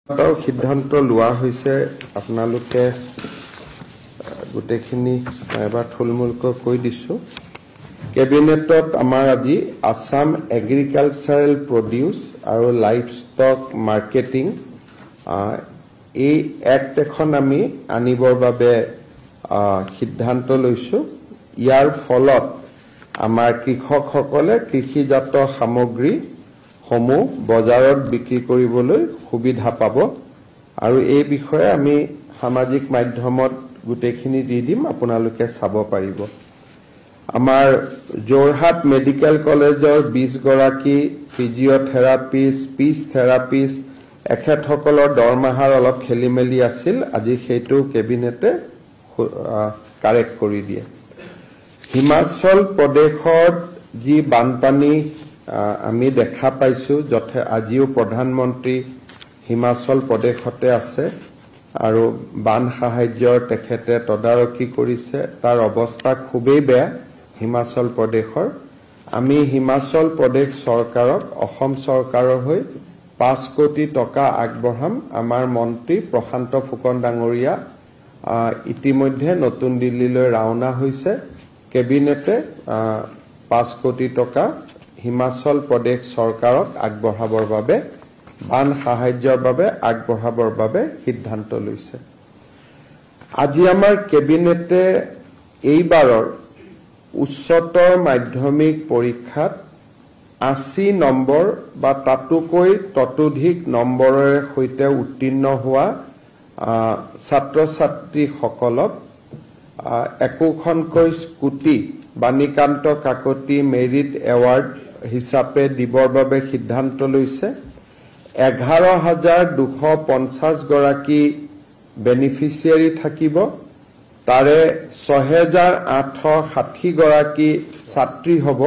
সিদ্ধান্ত লোৱা হৈছে আপোনালোকে গোটেইখিনি এবাৰ থুলমূলকৈ কৈ দিছো কেবিনেটত আমাৰ আজি আসাম এগ্ৰিকালচাৰেল প্ৰডিউস আৰু লাইভষ্টক মাৰ্কেটিং এই এক্ট এখন আমি আনিবৰ বাবে সিদ্ধান্ত লৈছো ইয়াৰ ফলত আমাৰ কৃষকসকলে কৃষিজাত সামগ্ৰী সমূহ বজাৰত বিক্ৰী কৰিবলৈ সুবিধা পাব আৰু এই বিষয়ে আমি সামাজিক মাধ্যমত গুটেখিনি দি দিম আপোনালোকে চাব পাৰিব আমাৰ জোৰহাট মেডিকেল কলেজৰ 20 গৰাকী ফিজিঅথেৰাপিষ্ট স্পীচ থেৰাপিষ্ট এখেতসকলৰ দৰমহাৰ অলপ খেলিমেলি আছিল আজি সেইটো কেবিনেটে কাৰেক্ট কৰি দিয়ে হিমাচল প্ৰদেশত যি বানপানী আমি দেখা পাইছো যথে আজিও প্ৰধানমন্ত্ৰী হিমাচল প্ৰদেশতে আছে আৰু বান সাহায্যৰ তেখেতে তদাৰকি কৰিছে তাৰ অৱস্থা খুবেই বেয়া হিমাচল প্ৰদেশৰ আমি হিমাচল প্ৰদেশ চৰকাৰক অসম চৰকাৰৰ হৈ 5 কোটি টকা আগবঢ়াম আমাৰ মন্ত্ৰী প্ৰশান্ত ফুকন ডাঙৰীয়া ইতিমধ্যে নতুন দিল্লীলৈ ৰাওনা হৈছে কেবিনেটে 5 কোটি টকা হিমাচল প্ৰদেশ চৰকাৰক আগবঢ়াবৰ বাবে বান সাহায্যৰ বাবে আগবঢ়াবৰ বাবে সিদ্ধান্ত লৈছে আজি আমাৰ কেবিনেটে এইবাৰৰ উচ্চতৰ মাধ্যমিক পৰীক্ষাত 80 নম্বৰ বা তাতোকৈ ততোধিক নম্বৰৰ সৈতে উত্তীৰ্ণ হোৱা ছাত্ৰ ছাত্ৰীসকলক একোখনকৈ scooty Banikanta Kakati merit award হিচাপে দিবৰ বাবে সিদ্ধান্ত লৈছে 11250 গৰাকী বেনিফিচিয়াৰী থাকিব তাৰে 6860 গৰাকী ছাত্ৰী হ'ব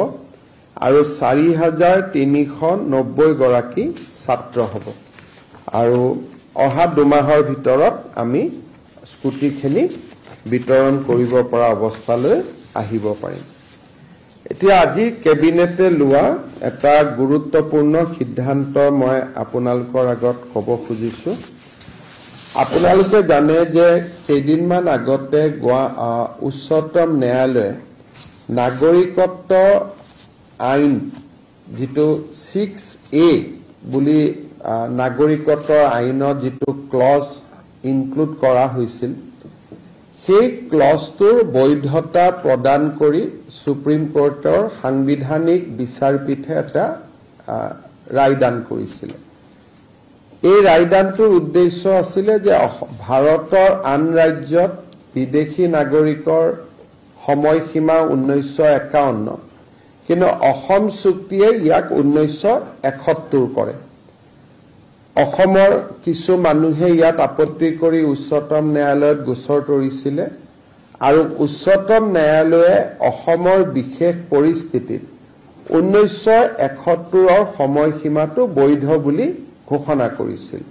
আৰু 4390 গৰাকী ছাত্ৰ হ'ব আৰু অহা দুমাহৰ ভিতৰত আমি স্কুটিখিনি বিতৰণ কৰিব পৰা অৱস্থালৈ আহিব পাৰিম এতিয়া আজি কেবিনেটে লোৱা এটা গুৰুত্বপূৰ্ণ সিদ্ধান্ত মই আপোনালোকৰ আগত ক'ব খুজিছো আপোনালোকে জানে যে কেইদিনমান আগতে উচ্চতম ন্যায়ালয়ে নাগৰিকত্ব আইন যেটো 6A বুলি নাগৰিকত্বৰ আইনত যেটো ক্লজ ইনক্লুড কৰা হৈছিল সেই ক্লজটোৰ বৈধতা প্ৰদান কৰি সুপ্ৰিম কোৰ্টৰ সাংবিধানিক বিচাৰপীঠে এটা ৰায়দান কৰিছিল এই ৰায়দানটোৰ উদ্দেশ্য আছিল যে ভাৰতৰ আন ৰাজ্যত বিদেশী নাগৰিকৰ সময়সীমা 1951 কিন্তু অসম চুক্তিয়ে ইয়াক 1971 কৰে অসমৰ কিছু মানুহে ইয়াত আপত্তি কৰি উচ্চতম ন্যায়ালয়ত গোচৰ তৰিছিল আৰু উচ্চতম ন্যায়ালয়ে অসমৰ বিশেষ পৰিস্থিতিত 1971 ৰ সময়সীমাটো বৈধ বুলি ঘোষণা কৰিছিল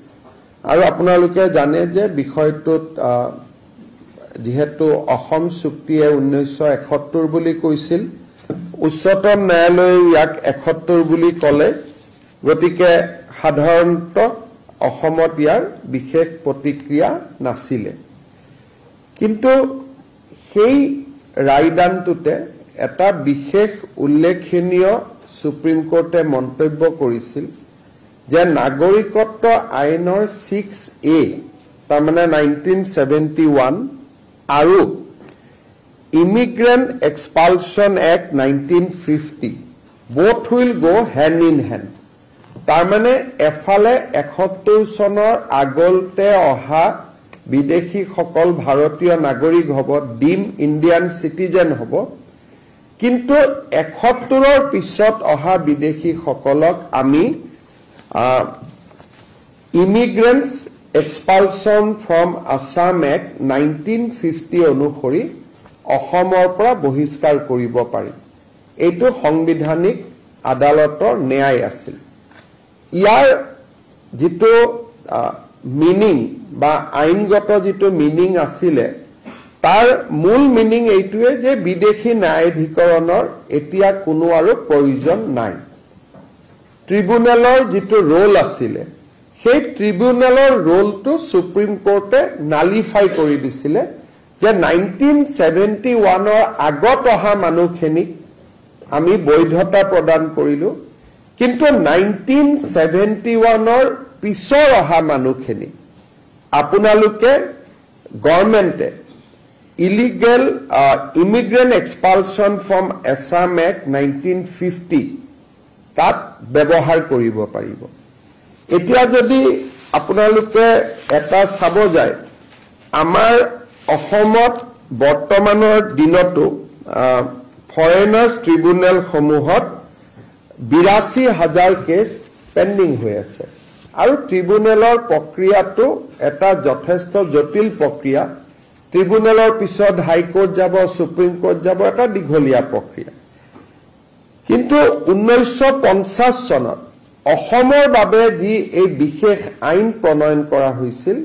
আৰু আপোনালোকে জানে যে বিষয়টোত যেহেতু অসম চুক্তিয়ে 1971 বুলি কৈছিল উচ্চতম ন্যায়ালয়ে ইয়াক 71 বুলি ক'লে গতিকে সাধাৰণত অসমত ইয়াৰ বিশেষ প্ৰতিক্ৰিয়া নাছিলে কিন্তু সেই ৰায়দানটোতে এটা বিশেষ উল্লেখনীয় সুপ্ৰিম কোৰ্টে মন্তব্য কৰিছিল যে নাগৰিকত্ব আইনৰ 6A তাৰমানে 1971 আৰু immigrant এক্সপালচন act 1950 both will go hand in hand তাৰমানে এফালে 71 চনৰ আগলতে অহা বিদেশী সকল ভাৰতীয় নাগৰিক হ'ব ডিম ইণ্ডিয়ান সিটিজেন হ'ব কিন্তু 71 ৰ পিছত অহা বিদেশী সকলক আমি ইমিগ্ৰেণ্টছ এক্সপালচন ফ্ৰম আসাম এক্ট 1950 অনুসৰি অসমৰ পৰা বহিষ্কাৰ কৰিব পাৰি এইটো সাংবিধানিক আদালতৰ ন্যায় আছিল ইয়াৰ যেটো মিনিং বা আইনগত যেটো মিনিং আছিল তাৰ মূল মিনিং এইটোৱে যে বিদেশী ন্যায়াধিকৰণৰ এতিয়া কোনো আৰু প্ৰয়োজন নাই ট্ৰিব্যুনেলৰ যেটো ৰোল আছিল সেই ট্ৰিবিউনেলৰ ৰোলটো সুপ্ৰিম কোৰ্টে নালিফাই কৰি দিছিলে যে 1971 আগত অহা মানুহখিনিক আমি বৈধতা প্ৰদান কৰিলো কিন্তু 1971 পিছৰ অহা মানুহখিনি আপোনালোকে গভৰ্ণমেণ্টে illegal immigrant expulsion from Assam Act 1950 তাত ব্যৱহাৰ কৰিব পাৰিব এতিয়া যদি আপোনালোকে এটা চাব যায় আমাৰ অসমত বৰ্তমানৰ দিনতো ফৰেনাৰ্ছ ট্ৰিবিউনেল সমূহত ৮২,০০০ কেছ পেন্ডিং হৈ আছে আৰু ট্ৰিবিউনেলৰ প্ৰক্ৰিয়াটো এটা যথেষ্ট জটিল প্ৰক্ৰিয়া ট্ৰিবিউনেলৰ পিছত হাই কোৰ্ট যাব সুপ্ৰিম কোৰ্ট যাব এটা দীঘলীয়া প্ৰক্ৰিয়া কিন্তু 1950 চনত অসমৰ বাবে যি এই বিশেষ আইন প্ৰণয়ন কৰা হৈছিল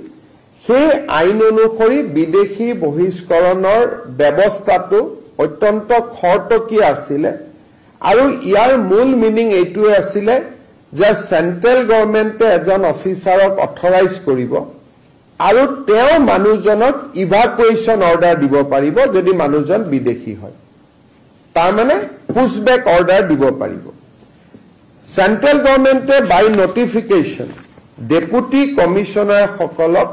সেই আইন অনুসৰি বিদেশী বহিষ্কৰণৰ ব্যৱস্থাটো অত্যন্ত খৰতকীয়া আছিল আৰু ইয়াৰ মূল মিনিং এইটোৱে আছিল যে সেন্ট্ৰেল গভৰ্ণমেণ্টে এজন অফিচাৰক অথৰাইজ কৰিব আৰু তেওঁ মানুহজনক ইভাকুৱেশ্যন অৰ্ডাৰ দিব পাৰিব যদি মানুহজন বিদেশী হয় তাৰ মানে পুশবেক অৰ্ডাৰ দিব পাৰিব সেন্ট্ৰেল গভৰ্ণমেণ্টে বাই নটিফিকেশ্যন ডেপুটি কমিশনাৰ সকলক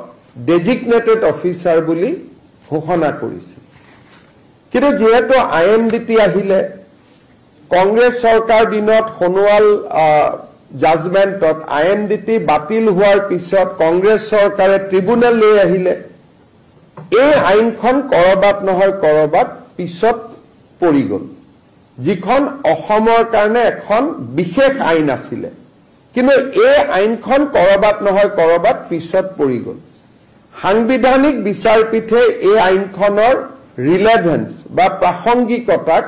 ডেজিগনেটেড অফিচাৰ বুলি ঘোষণা কৰিছে কিন্তু যেহেতু আইএমডিটি আহিলে কংগ্ৰেছ চৰকাৰ দিনত খনোৱাল জাজমেন্টত আইএমডিটি বাতিল হোৱাৰ পিছত কংগ্ৰেছ চৰকাৰে ট্ৰিবিউনেল লৈ আহিলে এই আইনখন কৰবাত নহয় কৰবাত পিছত পৰি গল যিখন অসমৰ কাৰণে এখন বিশেষ আইন আছিল কিন্তু এই আইনখন কৰবাত নহয় কৰবাত পিছত পৰি গল সাংবিধানিক বিচাৰপীঠে এই আইনখনৰ ৰিলেভেন্স বা প্ৰাসংগিকতাক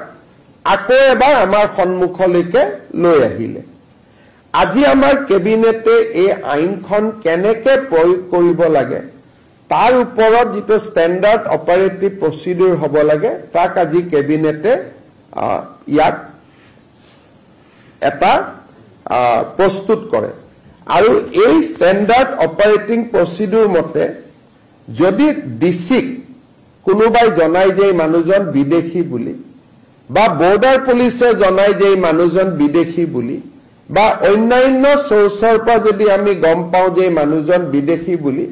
আকৌ এবাৰ আমাৰ সন্মুখলৈকে লৈ আহিলে আজি আমাৰ কেবিনেটে এই আইনখন কেনেকৈ প্ৰয়োগ কৰিব লাগে তাৰ ওপৰত যেটো ষ্টেণ্ডাৰ্ড অপাৰেটিভ প্ৰচিডিউৰ হ'ব লাগে তাক আজি কেবিনেটে ইয়াক এটা প্ৰস্তুত কৰে আৰু এই ষ্টেণ্ডাৰ্ড অপাৰেটিং প্ৰচিডিউৰ মতে যদি ডিসিক কোনোবাই জনাই যে মানুহজন বিদেশী বুলি বা বৰ্ডাৰ পুলিচে জনাই যে মানুহজন বিদেশী বুলি বা অন্যান্য সোৰ্সৰ পৰা যদি আমি গম পাও যে মানুহজন বিদেশী বুলি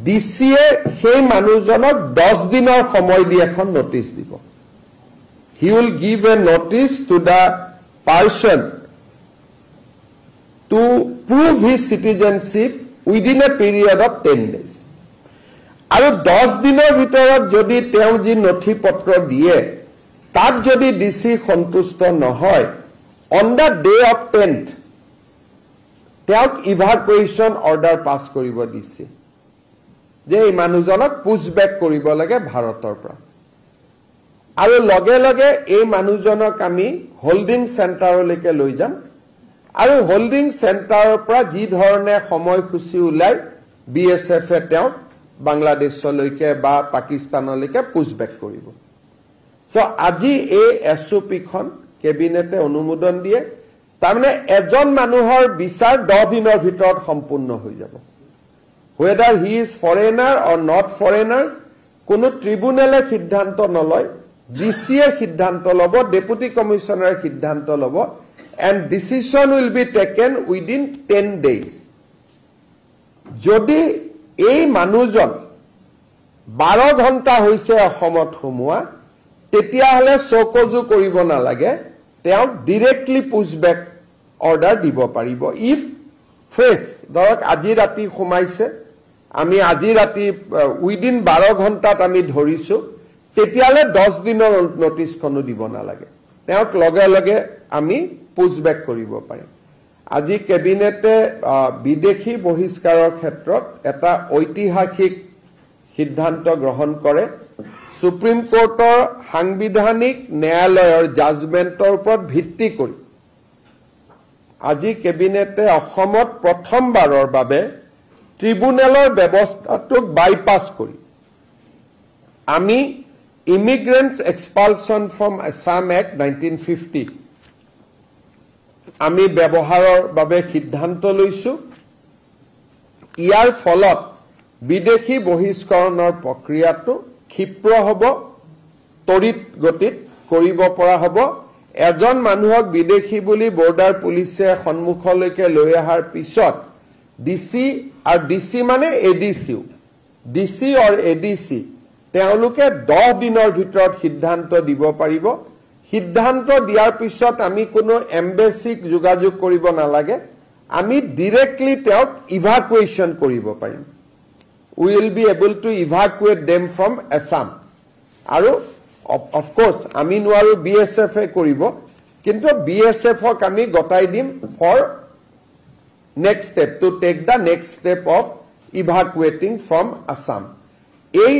ডিসিয়ে সেই মানুহজনক 10 দিনৰ সময় দি এখন নোটিস দিব he will give a notice to the person to prove his citizenship within a period of 10 days আৰু 10 দিনৰ ভিতৰত যদি তেওঁ যি নথিপত্ৰ দিয়ে তাত যদি ডিসি সন্তুষ্ট নহয় on the day of 10th তেওঁক ইভাকুৱেশ্যন অৰ্ডাৰ পাস কৰিব দিছে যে এই মানুহজনক পুশবেক কৰিব লাগে ভাৰতৰ পৰা আৰু লগে লগে এই মানুহজনক আমি হোল্ডিং সেন্টাৰলৈকে লৈ যাম আৰু হোল্ডিং সেন্টাৰৰ পৰা যি ধৰণে সময়সূচী উলাই বিএসএফ এ তেওঁ বাংলাদেশলৈকে বা পাকিস্তানলৈকে পুশবেক কৰিব সো আজি এই এসওপিখন কেবিনেটে অনুমোদন দিয়ে তাৰমানে এজন মানুহৰ বিচাৰ 10 দিনৰ ভিতৰত সম্পূৰ্ণ হৈ যাব whether he is foreigner or not foreigners কোনো ট্ৰিবিউনেলে সিদ্ধান্ত নলয় ডিসিয়ে সিদ্ধান্ত লব ডেপুটি কমিশনাৰ সিদ্ধান্ত লব and decision will be taken within 10 days যদি এই মানুহজন 12 ঘণ্টা হৈছে অসমত সোমোৱা তেতিয়া হলে চকজু কৰিব নালাগে তেওঁ ডাইৰেক্টলি পুশবেক অৰ্ডাৰ দিব পাৰিব ইফ ফ্ৰেছ ধৰক আজি ৰাতি সোমাইছে আমি আজি ৰাতি উইদিন 12 ঘণ্টাত আমি ধৰিছো তেতিয়ালে 10 দিনৰ নোটিছখনো দিব নালাগে তেওঁক লগে লগে আমি পুশবেক কৰিব পাৰিম আজি কেবিনেটে বিদেশী বহিষ্কাৰৰ ক্ষেত্ৰত এটা ঐতিহাসিক সিদ্ধান্ত গ্ৰহণ কৰে সুপ্ৰিম কোৰ্টৰ সাংবিধানিক ন্যায়ালয়ৰ জাজমেন্টৰ ওপৰত ভিত্তি কৰি আজি কেবিনেটে অসমত প্ৰথমবাৰৰ বাবে ট্ৰিবিউনেলৰ ব্যৱস্থাটোক বাইপাস কৰি আমি ইমিগ্ৰেন্টছ এক্সপালছন ফ্ৰম আসাম এক্ট 1950 আমি ব্যৱহাৰৰ বাবে সিদ্ধান্ত লৈছো ইয়াৰ ফলত বিদেশী বহিষ্কৰণৰ প্ৰক্ৰিয়াটো ক্ষিপ্ৰ হ'ব, তড়িৎ গতিত কৰিব পৰা হ'ব। এজন মানুহক বিদেশী বুলি বৰ্ডাৰ পুলিচে সন্মুখলৈকে লৈ অহাৰ পিছত ডিসি আৰু ডিসি মানে এডিসিও, ডিসি অৰ এডিসি তেওঁলোকে 10 দিনৰ ভিতৰত সিদ্ধান্ত দিব পাৰিব। সিদ্ধান্ত দিয়াৰ পিছত আমি কোনো এম্বেসিক যোগাযোগ কৰিব নালাগে, আমি ডাইৰেক্টলি তেওঁক ইভাকুৱেশ্যন কৰিব পাৰিম। We will be able to evacuate them from Assam. আৰু of course আমি নোৱাৰো BSF এ কৰিব, কিন্তু BSF ক আমি গটাই দিম for next step, to take the next step of evacuating from Assam. এই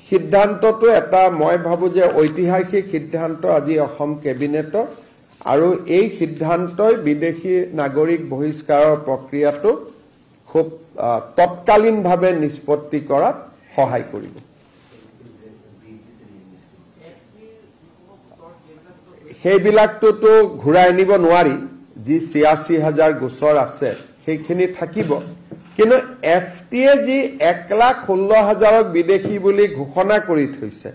সিদ্ধান্তটো এটা মই ভাবো যে ঐতিহাসিক সিদ্ধান্ত আজি অসম কেবিনেটৰ, আৰু এই সিদ্ধান্তই বিদেশী নাগৰিক বহিষ্কাৰৰ প্ৰক্ৰিয়াটো খুব তৎকালীনভাৱে নিষ্পত্তি কৰাত সহায় কৰিব। সেইবিলাকটোতো ঘূৰাই আনিব নোৱাৰি, যি 86,000 গোচৰ আছে সেইখিনি থাকিব, কিন্তু FTA যি 1,16,000 বিদেশী বুলি ঘোষণা কৰি থৈছে,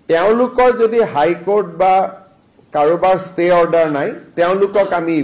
তেওঁলোকৰ যদি হাইকোৰ্ট বা কাৰোবাৰ ষ্টে অৰ্ডাৰ নাই, তেওঁলোকক আমি